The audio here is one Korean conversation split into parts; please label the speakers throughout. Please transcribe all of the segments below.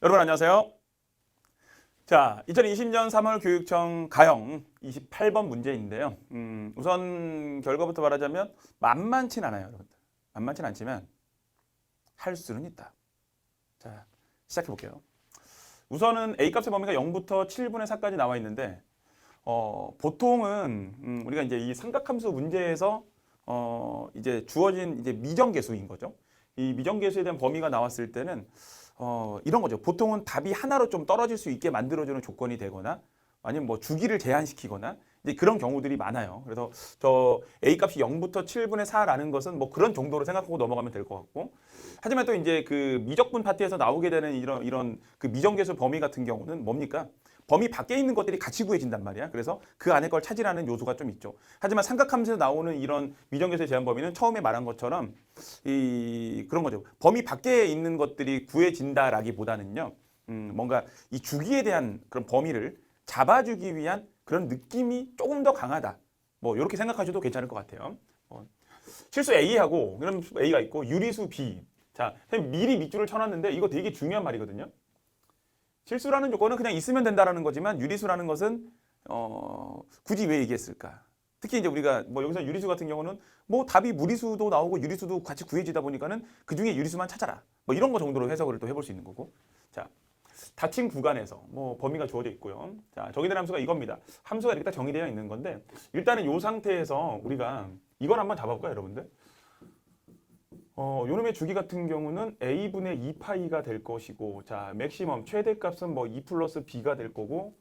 Speaker 1: 여러분 안녕하세요. 자, 2020년 3월 교육청 가형 28번 문제인데요. 우선 결과부터 말하자면 만만치 않아요, 여러분들. 만만치 않지만 할 수는 있다. 자, 시작해 볼게요. 우선은 A값의 범위가 0부터 7분의 4까지 나와 있는데 보통은 우리가 이제 이 삼각함수 문제에서 이제 주어진 이제 미정계수인 거죠. 이 미정계수에 대한 범위가 나왔을 때는 이런 거죠. 보통은 답이 하나로 좀 떨어질 수 있게 만들어주는 조건이 되거나 아니면 뭐 주기를 제한시키거나 이제 그런 경우들이 많아요. 그래서 저 A값이 0부터 7분의 4라는 것은 뭐 그런 정도로 생각하고 넘어가면 될 것 같고, 하지만 또 이제 그 미적분 파트에서 나오게 되는 이런 그 미정계수 범위 같은 경우는 뭡니까? 범위 밖에 있는 것들이 같이 구해진단 말이야. 그래서 그 안에 걸 차지하는 요소가 좀 있죠. 하지만 삼각함수에서 나오는 이런 미정계수의 제한 범위는 처음에 말한 것처럼 그런 거죠. 범위 밖에 있는 것들이 구해진다라기보다는요. 뭔가 이 주기에 대한 그런 범위를 잡아주기 위한 그런 느낌이 조금 더 강하다. 뭐 이렇게 생각하셔도 괜찮을 것 같아요. 실수 A하고 그럼 A가 있고 유리수 B. 자, 미리 밑줄을 쳐놨는데 이거 되게 중요한 말이거든요. 실수라는 조건은 그냥 있으면 된다라는 거지만 유리수라는 것은 굳이 왜 얘기했을까? 특히 이제 우리가 뭐 여기서 유리수 같은 경우는 뭐 답이 무리수도 나오고 유리수도 같이 구해지다 보니까는 그 중에 유리수만 찾아라. 뭐 이런 거 정도로 해석을 또 해볼 수 있는 거고. 자, 닫힌 구간에서 뭐 범위가 주어져 있고요. 자, 정의된 함수가 이겁니다. 함수가 이렇게 딱 정의되어 있는 건데 일단은 이 상태에서 우리가 이걸 한번 잡아볼까요, 여러분들? 요놈의 주기 같은 경우는 a분의 2파이가 될 것이고, 자, 맥시멈 최대값은 뭐 2 플러스 b가 될 거고,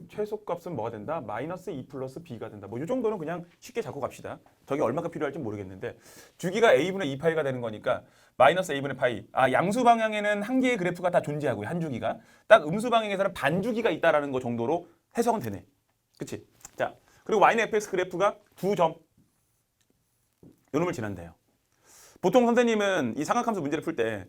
Speaker 1: 최소값은 뭐가 된다? 마이너스 2 플러스 b가 된다. 뭐 이 정도는 그냥 쉽게 잡고 갑시다. 저게 얼마가 필요할지 모르겠는데 주기가 a분의 2파이가 되는 거니까 마이너스 a분의 파이. 아, 양수 방향에는 한 개의 그래프가 다 존재하고요. 한 주기가. 딱 음수 방향에서는 반 주기가 있다라는 거 정도로 해석은 되네. 그치? 자, 그리고 y는 fx 그래프가 두 점. 요놈을 지난대요. 보통 선생님은 이 삼각함수 문제를 풀 때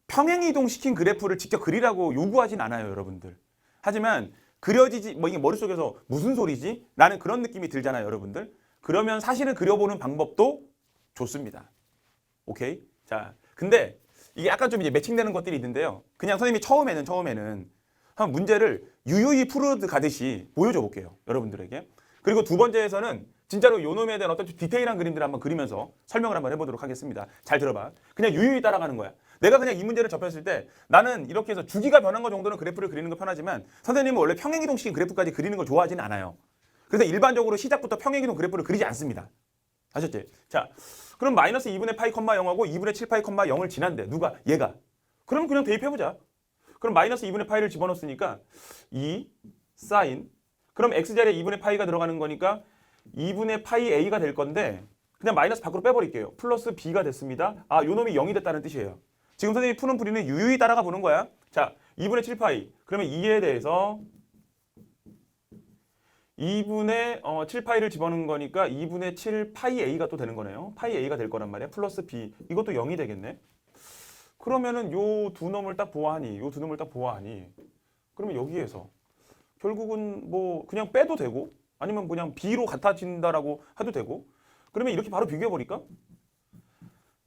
Speaker 1: 평행이동 시킨 그래프를 직접 그리라고 요구하진 않아요, 여러분들. 하지만 그려지지, 뭐 이게 머릿속에서 무슨 소리지? 라는 그런 느낌이 들잖아요, 여러분들. 그러면 사실은 그려보는 방법도 좋습니다. 오케이? 자, 근데 이게 약간 좀 이제 매칭되는 것들이 있는데요. 그냥 선생님이 처음에는 한 문제를 유유히 풀어드 가듯이 보여줘 볼게요, 여러분들에게. 그리고 두 번째에서는 진짜로 요놈에 대한 어떤 디테일한 그림들을 한번 그리면서 설명을 한번 해보도록 하겠습니다. 잘 들어봐. 그냥 유유히 따라가는 거야. 내가 그냥 이 문제를 접했을 때 나는 이렇게 해서 주기가 변한 거 정도는 그래프를 그리는 거 편하지만 선생님은 원래 평행이동식 그래프까지 그리는 걸 좋아하지는 않아요. 그래서 일반적으로 시작부터 평행이동 그래프를 그리지 않습니다. 아셨지? 자, 그럼 마이너스 2분의 파이 컴마 0하고 2분의 7 파이 컴마 0을 지난대. 누가? 얘가. 그럼 그냥 대입해보자. 그럼 마이너스 2분의 파이를 집어넣었으니까 2 사인. 그럼 x자리에 2분의 파이가 들어가는 거니까 2분의 파이 a가 될 건데 그냥 마이너스 밖으로 빼버릴게요. 플러스 b가 됐습니다. 아, 요 놈이 0이 됐다는 뜻이에요. 지금 선생님이 푸는 풀이는 유유히 따라가 보는 거야. 자, 2분의 7 파이. 그러면 2에 대해서 2분의 7 파이를 집어넣은 거니까 2분의 7 파이 a가 또 되는 거네요. 파이 a가 될 거란 말이야. 플러스 b. 이것도 0이 되겠네. 그러면은 요 두 놈을 딱 보아하니 그러면 여기에서 결국은 뭐 그냥 빼도 되고 아니면 그냥 b로 같아진다라고 해도 되고, 그러면 이렇게 바로 비교해 보니까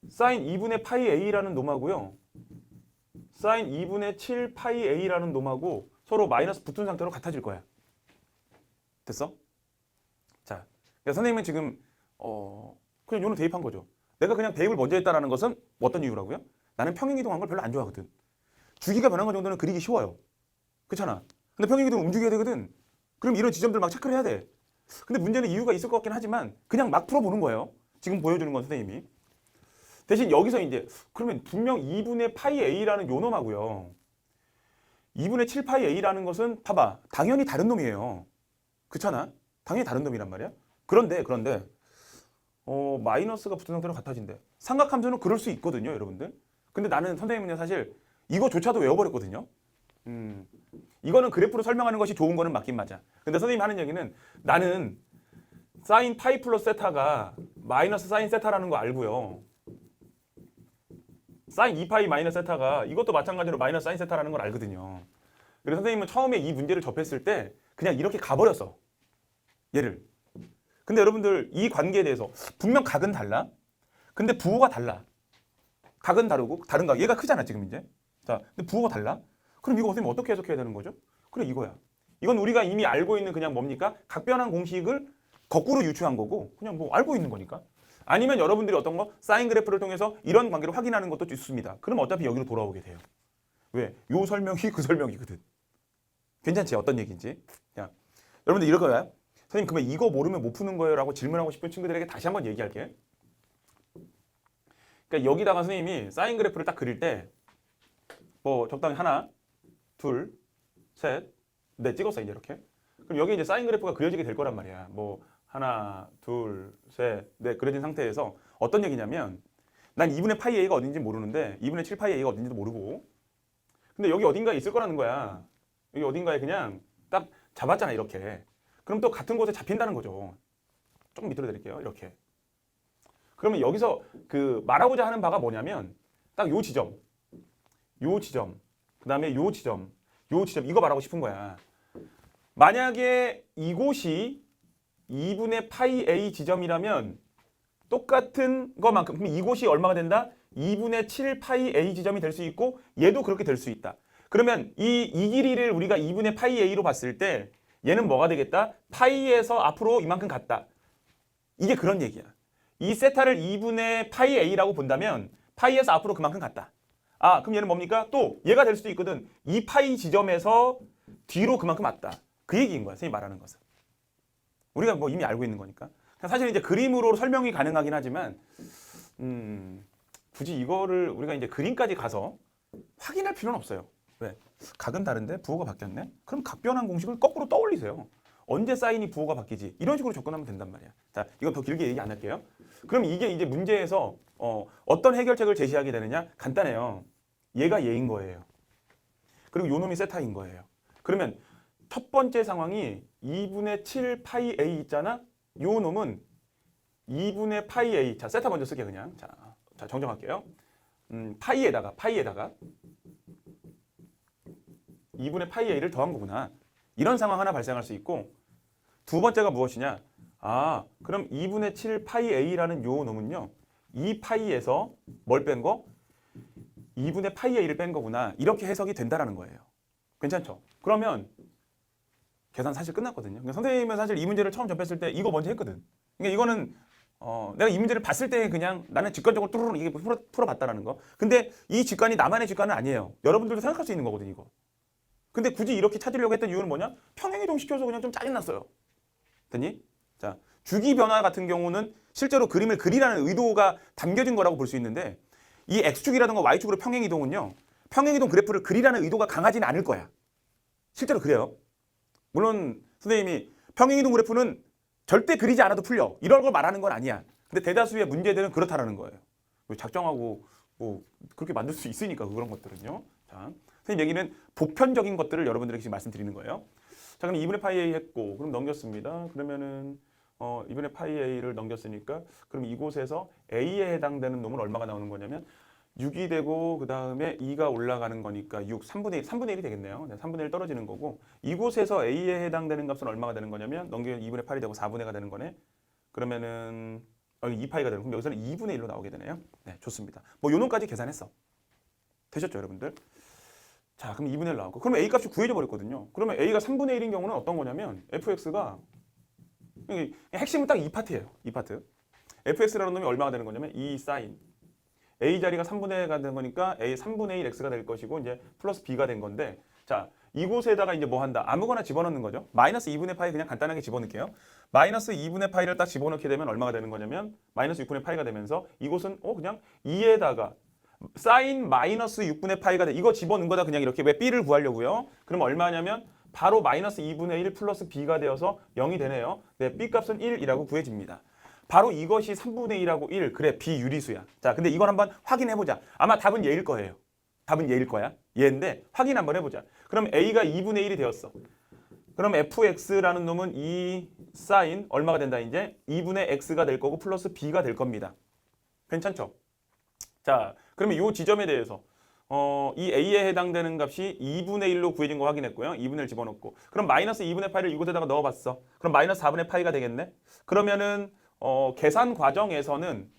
Speaker 1: 사인 2분의 파이 a라는 놈하고요, 사인 2분의 7 파이 a라는 놈하고 서로 마이너스 붙은 상태로 같아질 거야. 됐어? 자, 그러니까 선생님은 지금 그냥 요는 대입한 거죠. 내가 그냥 대입을 먼저 했다라는 것은 어떤 이유라고요? 나는 평행이동한 걸 별로 안 좋아하거든. 주기가 변한 거 정도는 그리기 쉬워요. 그렇잖아. 근데 평행이동 움직여야 되거든. 그럼 이런 지점들 막 체크를 해야 돼. 근데 문제는 이유가 있을 것 같긴 하지만 그냥 막 풀어보는 거예요. 지금 보여주는 건 선생님이. 대신 여기서 이제 그러면 분명 2분의 파이 a라는 요 놈하고요, 2분의 7 파이 a라는 것은 봐봐. 당연히 다른 놈이에요. 그렇잖아. 당연히 다른 놈이란 말이야. 그런데 마이너스가 붙은 상태로 같아진대. 삼각함수는 그럴 수 있거든요, 여러분들. 근데 나는 선생님은 사실 이거조차도 외워버렸거든요. 이거는 그래프로 설명하는 것이 좋은 거는 맞긴 맞아. 근데 선생님이 하는 얘기는 나는 사인 파이 플러스 세타가 마이너스 사인 세타라는 거 알고요, 사인 2파이 마이너스 세타가 이것도 마찬가지로 마이너스 사인 세타라는 걸 알거든요. 그래서 선생님은 처음에 이 문제를 접했을 때 그냥 이렇게 가버렸어, 얘를. 근데 여러분들 이 관계에 대해서 분명 각은 달라. 근데 부호가 달라. 각은 다르고 다른 각. 얘가 크잖아 지금 이제. 자, 근데 부호가 달라. 그럼 이거 선생님 어떻게 해석해야 되는 거죠? 그래 이거야. 이건 우리가 이미 알고 있는 그냥 뭡니까? 각변환 공식을 거꾸로 유추한 거고 그냥 뭐 알고 있는 거니까. 아니면 여러분들이 어떤 거 사인 그래프를 통해서 이런 관계를 확인하는 것도 좋습니다. 그럼 어차피 여기로 돌아오게 돼요. 왜? 요 설명이 그 설명이거든. 괜찮지? 어떤 얘기인지. 자, 여러분들 이럴 거야. 선생님 그러면 이거 모르면 못 푸는 거예요? 라고 질문하고 싶은 친구들에게 다시 한번 얘기할게. 그러니까 여기다가 선생님이 사인 그래프를 딱 그릴 때 뭐 적당히 하나, 둘, 셋, 넷 찍었어 이제 이렇게. 그럼 여기 이제 사인 그래프가 그려지게 될 거란 말이야. 뭐 하나, 둘, 셋, 넷 그려진 상태에서 어떤 얘기냐면 난 2분의 파이 a가 어딘지 모르는데 2분의 7 파이 a가 어딘지도 모르고 근데 여기 어딘가에 있을 거라는 거야. 여기 어딘가에 그냥 딱 잡았잖아 이렇게. 그럼 또 같은 곳에 잡힌다는 거죠. 조금 밑으로 내릴게요. 이렇게. 그러면 여기서 그 말하고자 하는 바가 뭐냐면 딱 요 지점, 그 다음에 요 지점 이거 말하고 싶은 거야. 만약에 이곳이 2분의 파이 a 지점이라면 똑같은 것만큼 그럼 이곳이 얼마가 된다? 2분의 7 파이 a 지점이 될 수 있고 얘도 그렇게 될 수 있다. 그러면 이 길이를 우리가 2분의 파이 a로 봤을 때 얘는 뭐가 되겠다? 파이에서 앞으로 이만큼 갔다. 이게 그런 얘기야. 이 세타를 2분의 파이 a라고 본다면 파이에서 앞으로 그만큼 갔다. 아, 그럼 얘는 뭡니까? 또 얘가 될 수도 있거든. 이 파이 지점에서 뒤로 그만큼 왔다. 그 얘기인 거야. 선생님이 말하는 것은. 우리가 뭐 이미 알고 있는 거니까. 사실 이제 그림으로 설명이 가능하긴 하지만 굳이 이거를 우리가 이제 그림까지 가서 확인할 필요는 없어요. 왜? 각은 다른데 부호가 바뀌었네? 그럼 각변환 공식을 거꾸로 떠올리세요. 언제 사인이 부호가 바뀌지? 이런 식으로 접근하면 된단 말이야. 자, 이건 더 길게 얘기 안 할게요. 그럼 이게 이제 문제에서 어떤 해결책을 제시하게 되느냐? 간단해요. 얘가 얘인 거예요. 그리고 요 놈이 세타인 거예요. 그러면 첫 번째 상황이 2분의 7 파이 a 있잖아? 요 놈은 2분의 파이 a. 자, 세타 먼저 쓸게 그냥. 자, 정정할게요. 파이에다가 2분의 파이 a를 더한 거구나. 이런 상황 하나 발생할 수 있고 두 번째가 무엇이냐? 아, 그럼 2분의 7 파이 a라는 요 놈은요. 이 파이에서 뭘 뺀 거? 2분의 파이 a를 뺀 거구나. 이렇게 해석이 된다라는 거예요. 괜찮죠? 그러면 계산 사실 끝났거든요. 그러니까 선생님은 사실 이 문제를 처음 접했을 때 이거 먼저 했거든. 그러니까 이거는 내가 이 문제를 봤을 때 그냥 나는 직관적으로 뚜루루 이게 풀어봤다라는 거. 근데 이 직관이 나만의 직관은 아니에요. 여러분들도 생각할 수 있는 거거든 이거. 근데 굳이 이렇게 찾으려고 했던 이유는 뭐냐? 평행이동 시켜서 그냥 좀 짜증났어요. 됐니? 자, 주기 변화 같은 경우는 실제로 그림을 그리라는 의도가 담겨진 거라고 볼 수 있는데 이 x축이라든가 y축으로 평행이동은요. 평행이동 그래프를 그리라는 의도가 강하지는 않을 거야. 실제로 그래요. 물론 선생님이 평행이동 그래프는 절대 그리지 않아도 풀려. 이런 걸 말하는 건 아니야. 근데 대다수의 문제들은 그렇다라는 거예요. 작정하고 뭐 그렇게 만들 수 있으니까 그런 것들은요. 자, 선생님 얘기는 보편적인 것들을 여러분들에게 지금 말씀드리는 거예요. 자, 그럼 2분의 파이 a 했고 그럼 넘겼습니다. 그러면은 2분의 파이 a를 넘겼으니까 그럼 이곳에서 a에 해당되는 놈은 얼마가 나오는 거냐면 6이 되고 그 다음에 2가 올라가는 거니까 6, 3분의 1이 되겠네요. 3분의 1 떨어지는 거고 이곳에서 a에 해당되는 값은 얼마가 되는 거냐면 넘기면 2분의 8이 되고 4분의 1가 되는 거네. 그러면은 2파이가 되는 그럼 여기서는 2분의 1로 나오게 되네요. 네, 좋습니다. 뭐 요 놈까지 계산했어. 되셨죠, 여러분들? 자, 그럼 2분의 1 나오고 그러면 a 값이 구해져 버렸거든요. 그러면 a가 3분의 1인 경우는 어떤 거냐면 fx가 핵심은 딱 이 파트예요. 이 파트. fx라는 놈이 얼마가 되는 거냐면 2 사인 a 자리가 3분의 1가 된 거니까 a 3분의 1 x가 될 것이고 이제 플러스 b가 된 건데 자 이곳에다가 이제 뭐 한다 아무거나 집어넣는 거죠. 마이너스 2분의 파이 그냥 간단하게 집어넣을게요. 마이너스 2분의 파이를 딱 집어넣게 되면 얼마가 되는 거냐면 마이너스 6분의 파이가 되면서 이곳은 그냥 2에다가 사인 마이너스 6분의 파이가 돼. 이거 집어넣은 거다 그냥 이렇게 왜 b를 구하려고요. 그럼 얼마냐면 바로 마이너스 2분의 1 플러스 b가 되어서 0이 되네요. 네, b 값은 1이라고 구해집니다. 바로 이것이 3분의 1하고 1. 그래, 비유리수야. 자, 근데 이걸 한번 확인해보자. 아마 답은 얘일 거예요. 답은 얘일 거야. 얘인데 확인 한번 해보자. 그럼 a가 2분의 1이 되었어. 그럼 fx라는 놈은 2 사인 얼마가 된다 이제? 2분의 x가 될 거고 플러스 b가 될 겁니다. 괜찮죠? 자, 그러면 이 지점에 대해서 이 a에 해당되는 값이 2분의 1로 구해진 거 확인했고요. 2분의 1 집어넣고. 그럼 마이너스 2분의 파이를 이곳에다가 넣어봤어. 그럼 마이너스 4분의 파이가 되겠네? 그러면은 계산 과정에서는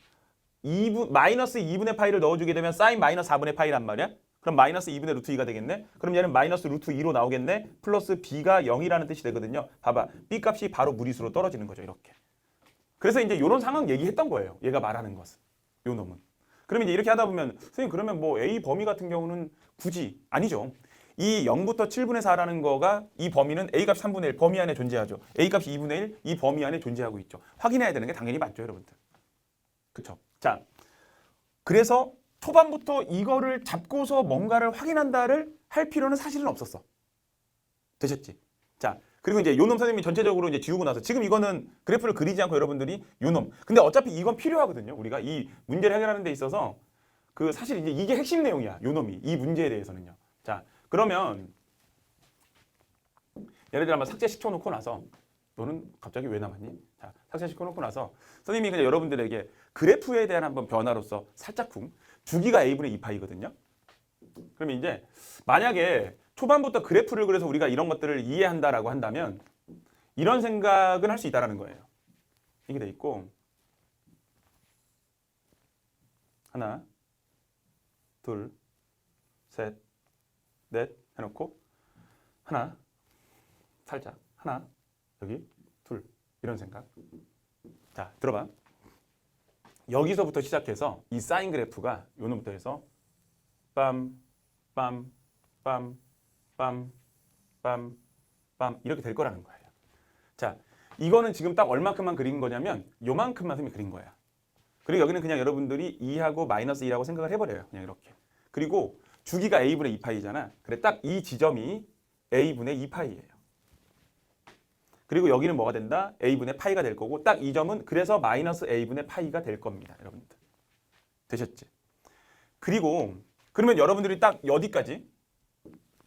Speaker 1: 마이너스 2분의 파이를 넣어주게 되면 사인 마이너스 4분의 파이란 말이야. 그럼 마이너스 2분의 루트 2가 되겠네. 그럼 얘는 마이너스 루트 2로 나오겠네. 플러스 b가 0이라는 뜻이 되거든요. 봐봐. b 값이 바로 무리수로 떨어지는 거죠. 이렇게. 그래서 이제 이런 상황 얘기했던 거예요. 얘가 말하는 것은. 요 놈은. 그러면 이제 이렇게 하다 보면 선생님 그러면 뭐 a 범위 같은 경우는 굳이 아니죠. 이 0부터 7분의 4라는 거가 이 범위는 a 값 3분의 1 범위 안에 존재하죠. a 값이 2분의 1 이 범위 안에 존재하고 있죠. 확인해야 되는 게 당연히 맞죠, 여러분들. 그렇죠? 자, 그래서 초반부터 이거를 잡고서 뭔가를 확인한다를 할 필요는 사실은 없었어. 되셨지? 자, 그리고 이제 요놈 선생님이 전체적으로 이제 지우고 나서 지금 이거는 그래프를 그리지 않고 여러분들이 요놈. 근데 어차피 이건 필요하거든요. 우리가 이 문제를 해결하는 데 있어서 그 사실 이제 이게 핵심 내용이야. 요놈이 이 문제에 대해서는요. 자, 그러면 예를 들어 한번 삭제 시켜놓고 나서 너는 갑자기 왜 남았니? 자, 삭제 시켜놓고 나서 선생님이 그냥 여러분들에게 그래프에 대한 한번 변화로서 살짝쿵 주기가 a분의 2파이거든요. 그러면 이제 만약에 초반부터 그래프를 그려서 우리가 이런 것들을 이해한다라고 한다면 이런 생각은 할 수 있다라는 거예요. 이게 돼 있고 하나, 둘, 셋, 넷 해놓고 하나, 살짝 하나, 여기 둘 이런 생각. 자, 들어봐. 여기서부터 시작해서 이 사인 그래프가 요 놈부터 해서 빰, 빰, 빰, 빰, 빰, 빰 이렇게 될 거라는 거예요. 자, 이거는 지금 딱 얼마큼만 그린 거냐면 요만큼만 선생님이 그린 거야. 그리고 여기는 그냥 여러분들이 2하고 마이너스 2라고 생각을 해버려요. 그냥 이렇게. 그리고 주기가 a분의 2파이잖아. 그래 딱 이 지점이 a분의 2파이예요. 그리고 여기는 뭐가 된다? a분의 파이가 될 거고 딱 이 점은 그래서 마이너스 a분의 파이가 될 겁니다. 여러분들. 되셨지? 그리고 그러면 여러분들이 딱 어디까지?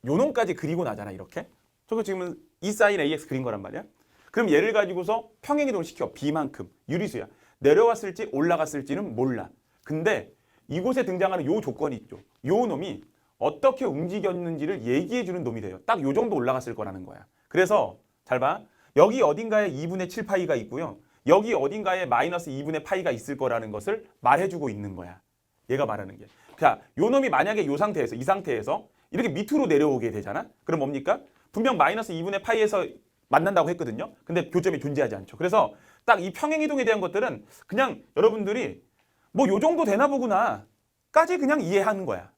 Speaker 1: 요놈까지 그리고 나잖아. 이렇게. 저거 지금은 e 사인 ax 그린 거란 말이야. 그럼 얘를 가지고서 평행이동을 시켜. b만큼. 유리수야. 내려왔을지 올라갔을지는 몰라. 근데 이곳에 등장하는 요 조건이 있죠. 요 놈이 어떻게 움직였는지를 얘기해 주는 놈이 돼요. 딱 요 정도 올라갔을 거라는 거야. 그래서 잘 봐. 여기 어딘가에 2분의 7파이가 있고요. 여기 어딘가에 마이너스 2분의 파이가 있을 거라는 것을 말해주고 있는 거야. 얘가 말하는 게. 자, 요 놈이 만약에 요 상태에서 이 상태에서 이렇게 밑으로 내려오게 되잖아. 그럼 뭡니까? 분명 마이너스 2분의 파이에서 만난다고 했거든요. 근데 교점이 존재하지 않죠. 그래서 딱 이 평행이동에 대한 것들은 그냥 여러분들이 뭐 요 정도 되나 보구나까지 그냥 이해하는 거야.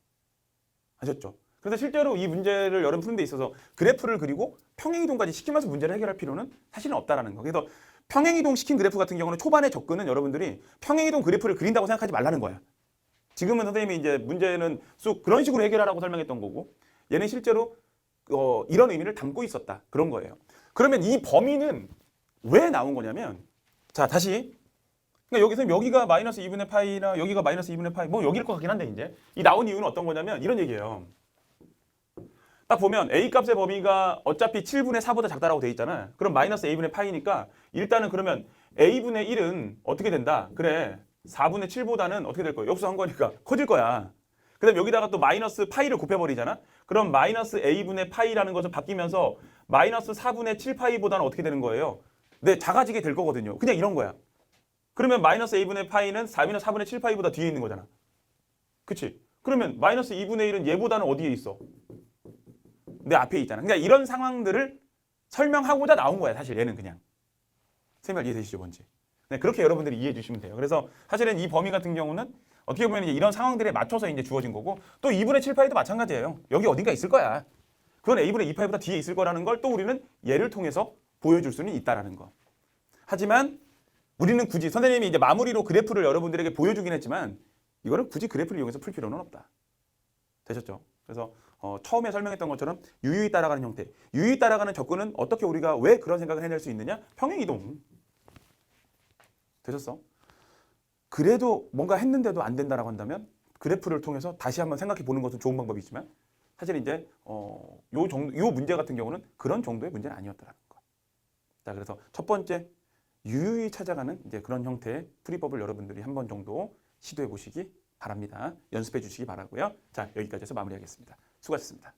Speaker 1: 아셨죠? 그래서 실제로 이 문제를 여러분 푸는 데 있어서 그래프를 그리고 평행이동까지 시키면서 문제를 해결할 필요는 사실은 없다라는 거. 그래서 평행이동 시킨 그래프 같은 경우는 초반에 접근은 여러분들이 평행이동 그래프를 그린다고 생각하지 말라는 거야. 지금은 선생님이 이제 문제는 쑥 그런 식으로 해결하라고 설명했던 거고 얘는 실제로 이런 의미를 담고 있었다. 그런 거예요. 그러면 이 범위는 왜 나온 거냐면 자, 다시 그러니까 여기서 여기가 마이너스 2분의 파이나 여기가 마이너스 2분의 파이 뭐 여기일 것 같긴 한데 이제 이 나온 이유는 어떤 거냐면 이런 얘기예요. 딱 보면 a 값의 범위가 어차피 7분의 4보다 작다라고 돼 있잖아. 그럼 마이너스 a분의 파이니까 일단은 그러면 a분의 1은 어떻게 된다? 그래 4분의 7보다는 어떻게 될 거야? 역수한 거니까 커질 거야. 그 다음에 여기다가 또 마이너스 파이를 곱해버리잖아. 그럼 마이너스 a분의 파이라는 것은 바뀌면서 마이너스 4분의 7파이보다는 어떻게 되는 거예요? 네, 작아지게 될 거거든요. 그냥 이런 거야. 그러면 마이너스 a분의 파이는 4분의 7파이보다 뒤에 있는 거잖아. 그치? 그러면 마이너스 2분의 1은 얘보다는 어디에 있어? 내 앞에 있잖아. 그러니까 이런 상황들을 설명하고자 나온 거야. 사실 얘는 그냥. 선생님 이해되시죠? 뭔지. 네, 그렇게 여러분들이 이해해 주시면 돼요. 그래서 사실은 이 범위 같은 경우는 어떻게 보면 이제 이런 상황들에 맞춰서 이제 주어진 거고 또 2분의 7파이도 마찬가지예요. 여기 어딘가 있을 거야. 그건 a분의 2파이보다 뒤에 있을 거라는 걸 또 우리는 얘를 통해서 보여줄 수는 있다라는 거. 하지만 우리는 굳이 선생님이 이제 마무리로 그래프를 여러분들에게 보여주긴 했지만 이거는 굳이 그래프를 이용해서 풀 필요는 없다. 되셨죠? 그래서 처음에 설명했던 것처럼 유유히 따라가는 형태. 유유히 따라가는 접근은 어떻게 우리가 왜 그런 생각을 해낼 수 있느냐? 평행이동. 되셨어? 그래도 뭔가 했는데도 안 된다라고 한다면 그래프를 통해서 다시 한번 생각해 보는 것은 좋은 방법이지만 사실 이제 요 문제 같은 경우는 그런 정도의 문제는 아니었다라는 거. 자, 그래서 첫 번째 유유히 찾아가는 이제 그런 형태의 풀이법을 여러분들이 한 번 정도 시도해 보시기 바랍니다. 연습해 주시기 바라고요. 자, 여기까지 해서 마무리하겠습니다. 수고하셨습니다.